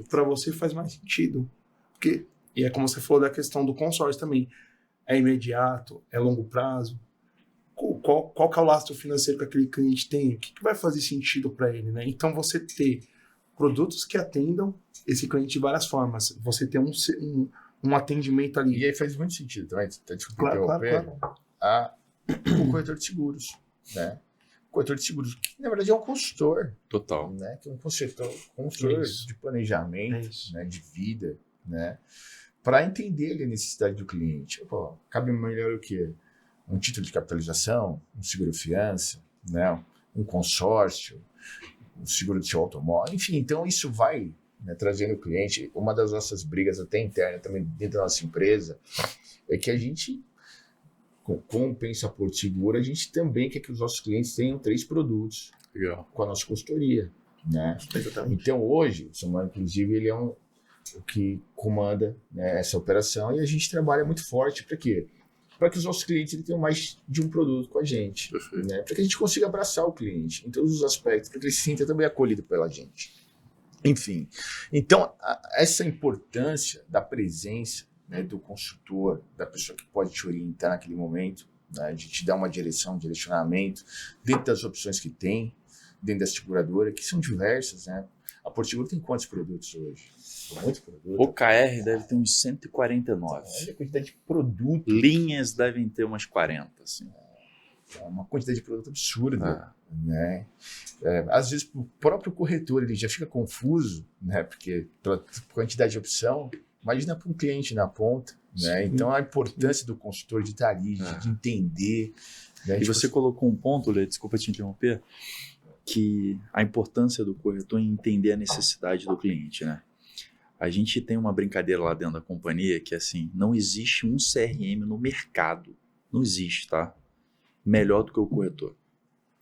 Para você faz mais sentido. Porque, e é como você falou da questão do consórcio também. É imediato, é longo prazo. Qual que é o lastro financeiro que aquele cliente tem? O que vai fazer sentido para ele, né? Então, você ter produtos que atendam esse cliente de várias formas. Você ter um atendimento ali. E aí faz muito sentido também, Claro. O corretor de seguros, né? O corretor de seguros, que na verdade é um consultor. Total. Né? Que é um consultor de planejamento, né? De vida, né? Para entender ali a necessidade do cliente. Pô, cabe melhor o quê? Um título de capitalização, um seguro-fiança, né? Um consórcio, um seguro do seu automóvel, enfim, então isso vai, né, trazendo o cliente. Uma das nossas brigas até interna, também dentro da nossa empresa, é que a gente, com o Pensa Porto Seguro, a gente também quer que os nossos clientes tenham 3 produtos. Legal. Com a nossa consultoria, né? Exatamente. Então hoje, o Samuel, inclusive, ele é o que comanda, né, essa operação, e a gente trabalha muito forte para quê? Para que os nossos clientes tenham mais de um produto com a gente, né? Para que a gente consiga abraçar o cliente em todos os aspectos, para que ele se sinta também acolhido pela gente. Enfim, então essa importância da presença, né, do consultor, da pessoa que pode te orientar naquele momento, né, de te dar uma direção, um direcionamento, dentro das opções que tem, dentro da seguradora, que são diversas, né? A Porto Seguro tem quantos produtos hoje? Muitos produtos. O KR deve ter uns 149. Olha a quantidade de produtos. Linhas devem ter umas 40, assim. É uma quantidade de produto absurda, né? Às vezes o próprio corretor ele já fica confuso, né? Porque pela quantidade de opção, imagina para um cliente na ponta, né? Então a importância do consultor de estar ali, de entender. Né? E você colocou um ponto, Lê, desculpa te interromper, que a importância do corretor em entender a necessidade do cliente, né? A gente tem uma brincadeira lá dentro da companhia que, assim, não existe um CRM no mercado. Não existe, tá? Melhor do que o corretor.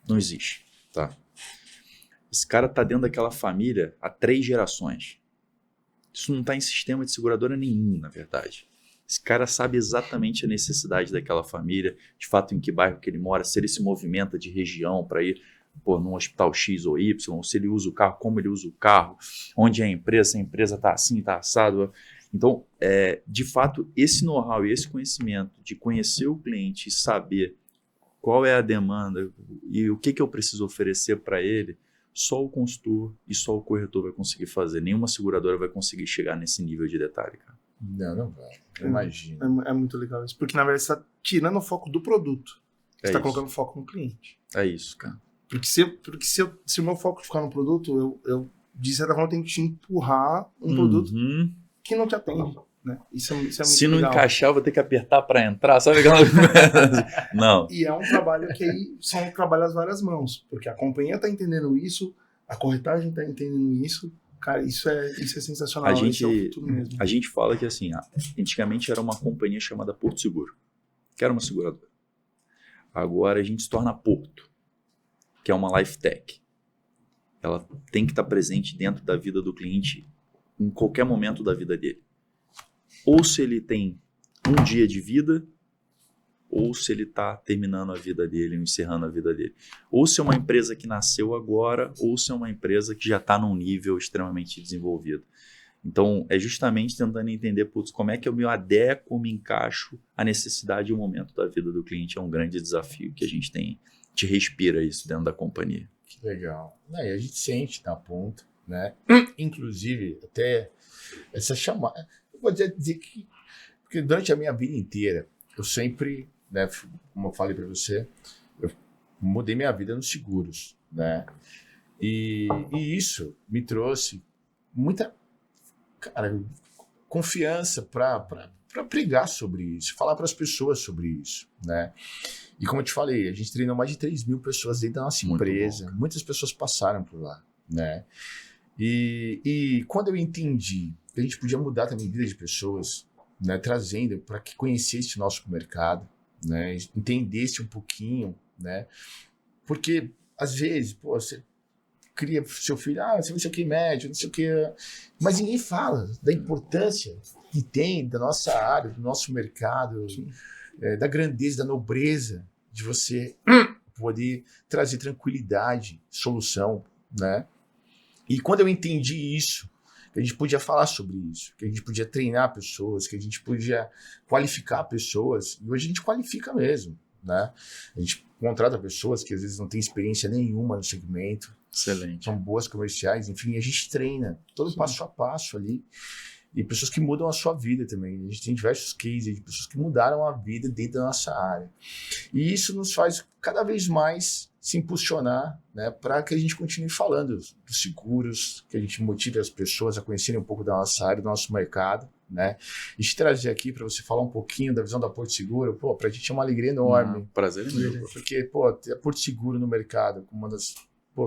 Não existe, tá? Esse cara tá dentro daquela família há 3 gerações. Isso não tá em sistema de seguradora nenhum, na verdade. Esse cara sabe exatamente a necessidade daquela família, de fato em que bairro que ele mora, se ele se movimenta de região para ir num hospital X ou Y, se ele usa o carro, como ele usa o carro, onde é a empresa, se a empresa está assim, está assado. Então, de fato, esse know-how e esse conhecimento de conhecer o cliente e saber qual é a demanda e o que eu preciso oferecer para ele, só o consultor e só o corretor vai conseguir fazer. Nenhuma seguradora vai conseguir chegar nesse nível de detalhe, cara. Não vai. Imagina. É muito legal isso. Porque, na verdade, você está tirando o foco do produto. Você está colocando foco no cliente. É isso, cara. Porque se o meu foco ficar no produto, eu de certa forma, tenho que te empurrar um produto que não te atende. né? Isso é muito Se não legal. encaixar, eu vou ter que apertar para entrar, sabe aquela... Não. E é um trabalho que aí são trabalho às várias mãos, porque a companhia está entendendo isso, a corretagem está entendendo isso. Cara, isso é sensacional. Esse é o futuro mesmo. A gente fala que assim, antigamente era uma companhia chamada Porto Seguro, que era uma seguradora. Agora a gente se torna Porto, que é uma Life Tech. Ela tem que estar presente dentro da vida do cliente em qualquer momento da vida dele. Ou se ele tem um dia de vida, ou se ele está terminando a vida dele, encerrando a vida dele. Ou se é uma empresa que nasceu agora, ou se é uma empresa que já está num nível extremamente desenvolvido. Então, é justamente tentando entender, putz, como é que eu me adequo, me encaixo à necessidade e ao momento da vida do cliente. É um grande desafio que a gente tem, a gente respira isso dentro da companhia. Que legal. E a gente sente na ponta, né? Inclusive, até essa chamada... Eu vou dizer que... Porque durante a minha vida inteira, eu sempre... Né, como eu falei para você, eu mudei minha vida nos seguros, né? E isso me trouxe muita, cara, confiança para pregar sobre isso, falar para as pessoas sobre isso, né? E como eu te falei, a gente treinou mais de 3.000 pessoas dentro da nossa empresa, muitas pessoas passaram por lá, né? E quando eu entendi que a gente podia mudar também a vida de pessoas, né, trazendo para que conhecesse o nosso mercado, né, entendesse um pouquinho, né, porque às vezes, pô, você cria seu filho, você vai ser o que médio, não sei o que, mas ninguém fala da importância que tem da nossa área, do nosso mercado, da grandeza, da nobreza de você poder trazer tranquilidade, solução, né, e quando eu entendi isso, que a gente podia falar sobre isso, que a gente podia treinar pessoas, que a gente podia qualificar pessoas, e hoje a gente qualifica mesmo, né? A gente contrata pessoas que às vezes não têm experiência nenhuma no segmento, Excelente. são boas comerciais, enfim, a gente treina todo passo a passo ali, e pessoas que mudam a sua vida também. A gente tem diversos cases de pessoas que mudaram a vida dentro da nossa área. E isso nos faz cada vez mais se impulsionar, né, para que a gente continue falando dos seguros, que a gente motive as pessoas a conhecerem um pouco da nossa área, do nosso mercado, né? E te trazer aqui para você falar um pouquinho da visão da Porto Seguro, pô, para a gente é uma alegria enorme. Prazer mesmo. Porque, pô, ter a Porto Seguro no mercado, como uma das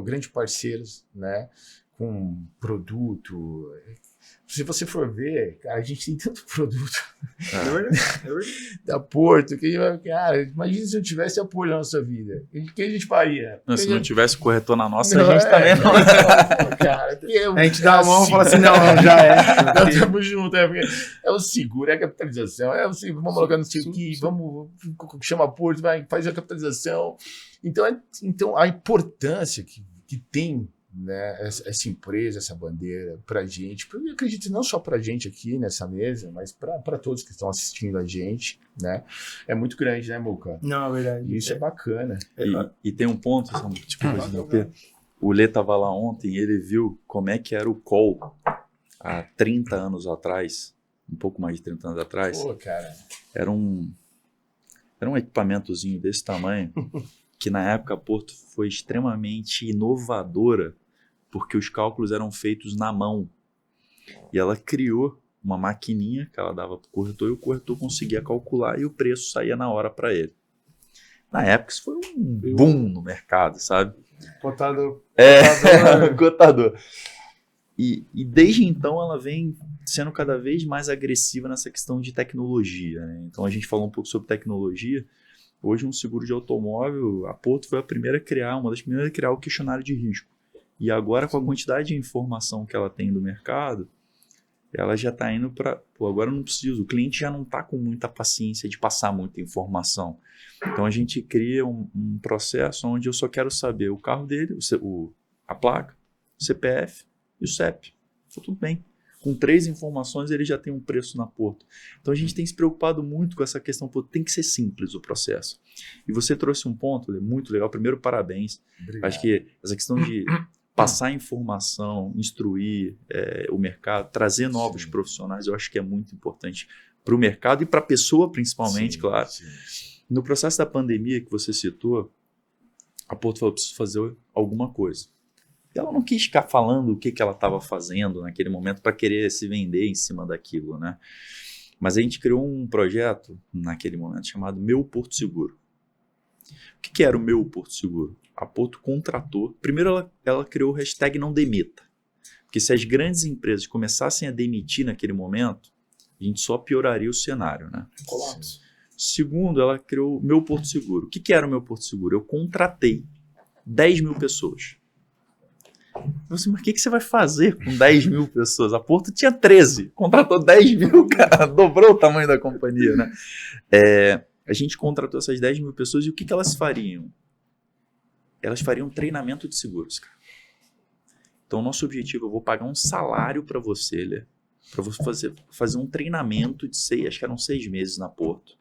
grandes parceiras, né, com produto... Se você for ver, cara, a gente tem tanto produto da Porto, que, cara, imagina se eu tivesse apoio na nossa vida. O que a gente faria? Não, se não tivesse corretor na nossa, a gente também não. Cara, a gente dá a mão e fala assim, não, já é. Nós estamos juntos, é o seguro, é a capitalização, é o seguro, vamos colocar no seguro aqui, vamos, chama a Porto, vai, faz a capitalização. Então a importância que tem, né, essa empresa, essa bandeira para a gente, eu acredito não só para a gente aqui nessa mesa, mas para todos que estão assistindo a gente, né, é muito grande, né, Muca? Não, é verdade. E isso é bacana. E tem um ponto, o Lê estava lá ontem e ele viu como é que era o call há 30 anos atrás, um pouco mais de 30 anos atrás. Pô, cara. Era um equipamentozinho desse tamanho, que na época a Porto foi extremamente inovadora, porque os cálculos eram feitos na mão. E ela criou uma maquininha que ela dava para o corretor, e o corretor conseguia calcular e o preço saía na hora para ele. Na época isso foi um boom no mercado, sabe? Cotador. Cotador. E desde então ela vem sendo cada vez mais agressiva nessa questão de tecnologia, né? Então a gente falou um pouco sobre tecnologia. Hoje um seguro de automóvel, a Porto foi a primeira a criar, uma das primeiras a criar o questionário de risco. E agora, com a quantidade de informação que ela tem do mercado, ela já está indo para... agora eu não preciso. O cliente já não está com muita paciência de passar muita informação. Então, a gente cria um processo onde eu só quero saber o carro dele, a placa, o CPF e o CEP. Então, tudo bem. Com 3 informações, ele já tem um preço na Porto. Então, a gente tem se preocupado muito com essa questão. Tem que ser simples o processo. E você trouxe um ponto muito legal. Primeiro, parabéns. Obrigado. Acho que essa questão de passar informação, instruir o mercado, trazer novos profissionais, eu acho que é muito importante para o mercado e para a pessoa, principalmente, claro. Sim. No processo da pandemia que você citou, a Porto falou: preciso fazer alguma coisa. E ela não quis ficar falando o que ela estava fazendo naquele momento para querer se vender em cima daquilo, né? Mas a gente criou um projeto naquele momento chamado Meu Porto Seguro. O que era o Meu Porto Seguro? A Porto contratou. Primeiro, ela criou o hashtag Não Demita. Porque se as grandes empresas começassem a demitir naquele momento, a gente só pioraria o cenário, né? Colapso. Segundo, ela criou o Meu Porto Seguro. O que era o Meu Porto Seguro? Eu contratei 10 mil pessoas. Eu falei assim, mas o que você vai fazer com 10 mil pessoas? A Porto tinha 13, contratou 10 mil, cara, dobrou o tamanho da companhia, né? A gente contratou essas 10 mil pessoas e o que elas fariam? Elas fariam treinamento de seguros, cara. Então, o nosso objetivo, eu vou pagar um salário para você, Lê, para você fazer um treinamento de 6 meses na Porto,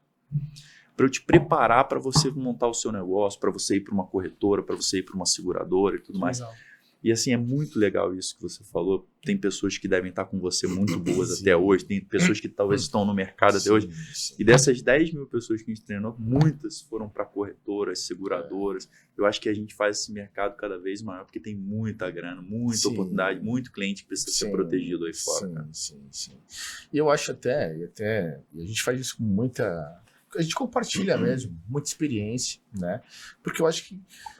para eu te preparar para você montar o seu negócio, para você ir para uma corretora, para você ir para uma seguradora e tudo mais. Legal. E assim, é muito legal isso que você falou. Tem pessoas que devem estar com você muito boas Sim. até hoje, tem pessoas que talvez estão no mercado até Sim, hoje. sim. E dessas 10 mil pessoas que a gente treinou, muitas foram para corretoras, seguradoras. Eu acho que a gente faz esse mercado cada vez maior, porque tem muita grana, muita Sim. oportunidade, muito cliente que precisa ser Sim, protegido aí fora. Cara. Sim. E eu acho até, e a gente faz isso com muita... A gente compartilha mesmo, muita experiência, né? Porque eu acho que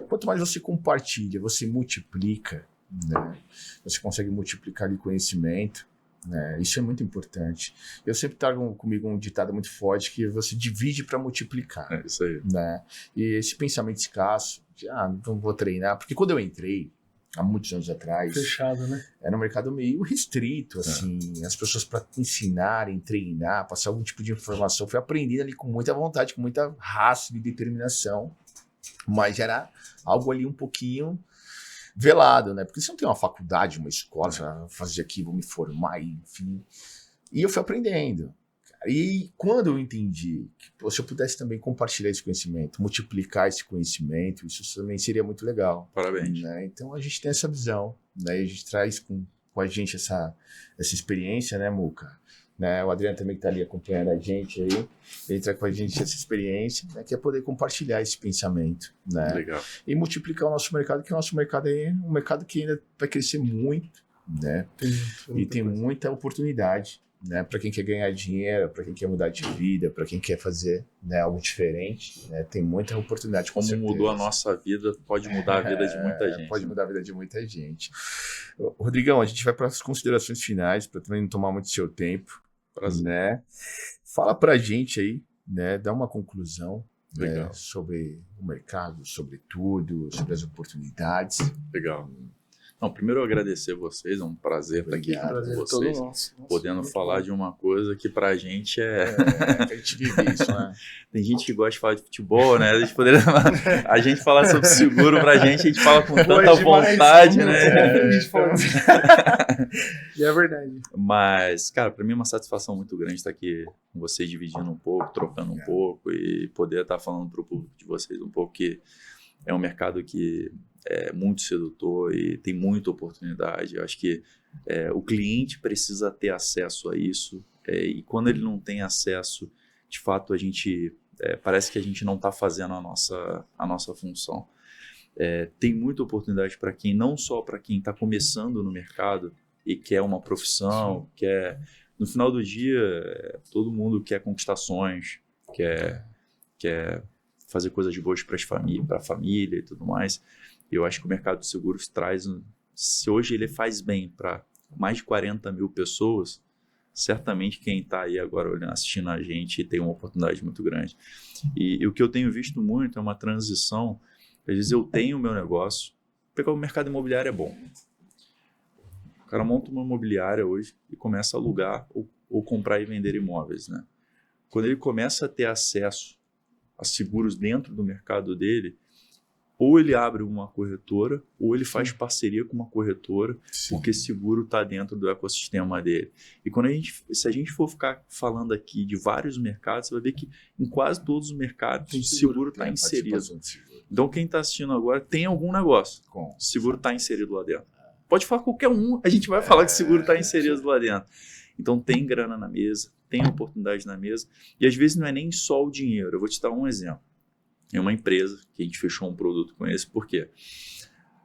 quanto mais você compartilha, você multiplica, né? Você consegue multiplicar ali conhecimento, né? Isso é muito importante. Eu sempre trago comigo um ditado muito forte que você divide para multiplicar, É isso aí. né? E esse pensamento escasso de, não vou treinar, porque quando eu entrei, há muitos anos atrás, Fechado, né? era um mercado meio restrito, assim, as pessoas para ensinarem, treinar, passar algum tipo de informação, foi aprendendo ali com muita vontade, com muita raça e determinação, mas era algo ali um pouquinho velado, né? Porque você não tem uma faculdade, uma escola, você vai fazer aqui, vou me formar, enfim. E eu fui aprendendo. E quando eu entendi que se eu pudesse também compartilhar esse conhecimento, multiplicar esse conhecimento, isso também seria muito legal. Parabéns. Né? Então a gente tem essa visão, né? E a gente traz com a gente essa experiência, né, Muca? Né? O Adriano também que está ali acompanhando a gente aí, ele traz com a gente essa experiência, né, que é poder compartilhar esse pensamento, né? Legal. E multiplicar o nosso mercado, que o nosso mercado é um mercado que ainda vai crescer muito, né? E tem muita oportunidade, né, para quem quer ganhar dinheiro, para quem quer mudar de vida, para quem quer fazer, né, algo diferente, né, tem muita oportunidade. Como mudou a nossa vida, pode mudar a vida de muita gente. Pode mudar a vida de muita gente. Rodrigão, a gente vai para as considerações finais, para também não tomar muito seu tempo. Prazer. Né? Fala para a gente aí, né, dá uma conclusão, Legal. né, sobre o mercado, sobre tudo, sobre as oportunidades. Legal. Não, primeiro eu agradecer vocês, é um prazer estar aqui Obrigado. com Prazer todo vocês, nosso. podendo falar de uma coisa que pra gente A gente vive isso, né? Tem gente que gosta de falar de futebol, né? A gente falar sobre seguro pra gente, a gente fala com tanta vontade, né? E é verdade. Mas, cara, pra mim é uma satisfação muito grande estar aqui com vocês, dividindo um pouco, trocando um pouco e poder estar falando pro público de vocês um pouco que é um mercado que é muito sedutor e tem muita oportunidade. Eu acho que o cliente precisa ter acesso a isso e quando ele não tem acesso, de fato, a gente parece que a gente não está fazendo a nossa função. Tem muita oportunidade para quem, não só para quem está começando no mercado e quer uma profissão, quer, no final do dia, todo mundo quer conquistar sonhos, quer fazer coisas boas para a família e tudo mais. Eu acho que o mercado de seguros traz, se hoje ele faz bem para mais de 40 mil pessoas, certamente quem está aí agora olhando, assistindo a gente tem uma oportunidade muito grande. E o que eu tenho visto muito é uma transição. Às vezes eu tenho o meu negócio, pegar o mercado imobiliário é bom. O cara monta uma imobiliária hoje e começa a alugar ou comprar e vender imóveis, né? Quando ele começa a ter acesso a seguros dentro do mercado dele, ou ele abre uma corretora, ou ele faz parceria com uma corretora, porque seguro está dentro do ecossistema dele. E se a gente for ficar falando aqui de vários mercados, você vai ver que em quase todos os mercados o seguro está inserido. Então quem está assistindo agora tem algum negócio, seguro está inserido lá dentro. Pode falar qualquer um, a gente vai falar que seguro está inserido lá dentro. Então tem grana na mesa, tem oportunidade na mesa, e às vezes não é nem só o dinheiro. Eu vou te dar um exemplo. É uma empresa que a gente fechou um produto com esse, por quê?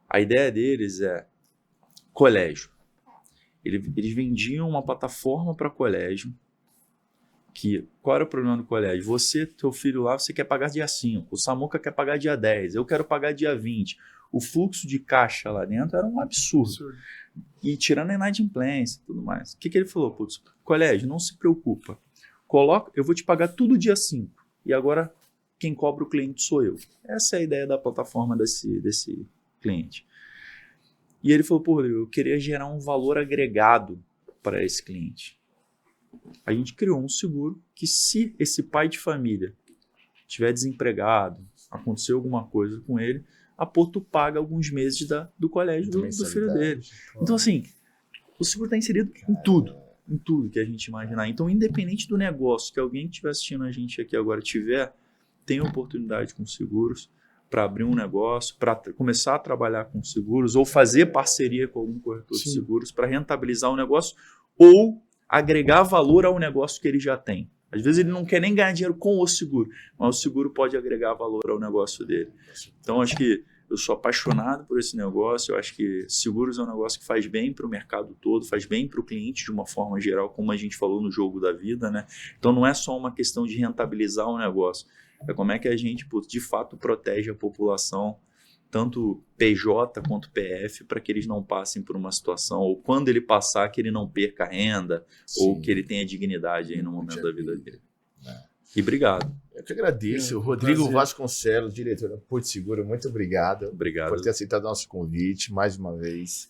A ideia deles é colégio. Eles vendiam uma plataforma para colégio, que qual era o problema do colégio? Você, teu filho lá, você quer pagar dia 5, o Samuca quer pagar dia 10, eu quero pagar dia 20. O fluxo de caixa lá dentro era um absurdo. E tirando a inadimplência e tudo mais. O que ele falou? Putz, colégio, não se preocupa. Eu vou te pagar tudo dia 5. E agora quem cobra o cliente sou eu. Essa é a ideia da plataforma desse cliente. E ele falou, pô, Rodrigo, eu queria gerar um valor agregado para esse cliente. A gente criou um seguro que, se esse pai de família estiver desempregado, aconteceu alguma coisa com ele, a Porto paga alguns meses do colégio do filho dele. Então, assim, o seguro está inserido em tudo que a gente imaginar. Então, independente do negócio que alguém que estiver assistindo a gente aqui agora tiver, tem oportunidade com seguros para abrir um negócio, para começar a trabalhar com seguros ou fazer parceria com algum corretor de seguros para rentabilizar o negócio ou agregar valor ao negócio que ele já tem. Às vezes ele não quer nem ganhar dinheiro com o seguro, mas o seguro pode agregar valor ao negócio dele. Então, acho que eu sou apaixonado por esse negócio, eu acho que seguros é um negócio que faz bem para o mercado todo, faz bem para o cliente de uma forma geral, como a gente falou no jogo da vida, né? Então, não é só uma questão de rentabilizar o negócio, é como é que a gente, de fato, protege a população, tanto PJ quanto PF, para que eles não passem por uma situação, ou quando ele passar, que ele não perca a renda, ou que ele tenha dignidade aí no momento da vida dele. E obrigado. Eu que agradeço. Rodrigo Vasconcelos, diretor da Porto Seguro, muito obrigado. Obrigado por ter aceitado o nosso convite, mais uma vez.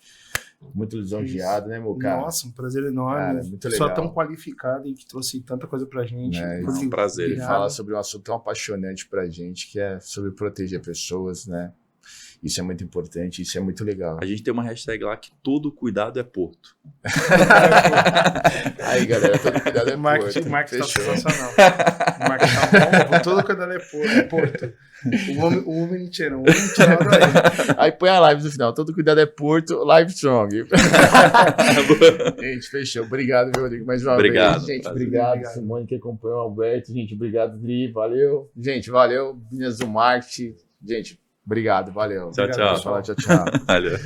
Muito lisonjeado, né, meu cara? Nossa, um prazer enorme. Cara, muito legal. Só tão qualificado e que trouxe tanta coisa pra gente. É um prazer. Ele fala sobre um assunto tão apaixonante pra gente, que é sobre proteger pessoas, né? Isso é muito importante, isso é muito legal. A gente tem uma hashtag lá que todo cuidado é Porto. Aí, galera, todo cuidado é Porto. O marketing tá sensacional. O marketing tá bom, todo cuidado é Porto. O homem tirou daí. Aí põe a live no final, todo cuidado é Porto, live strong. Gente, fechou. Obrigado, meu amigo, mais uma vez. Gente, obrigado. Simone que acompanhou, Alberto. Gente, obrigado, Dri, valeu. Gente, valeu, meninas do marketing. Gente, obrigado, valeu. Tchau, tchau. Tchau. Valeu.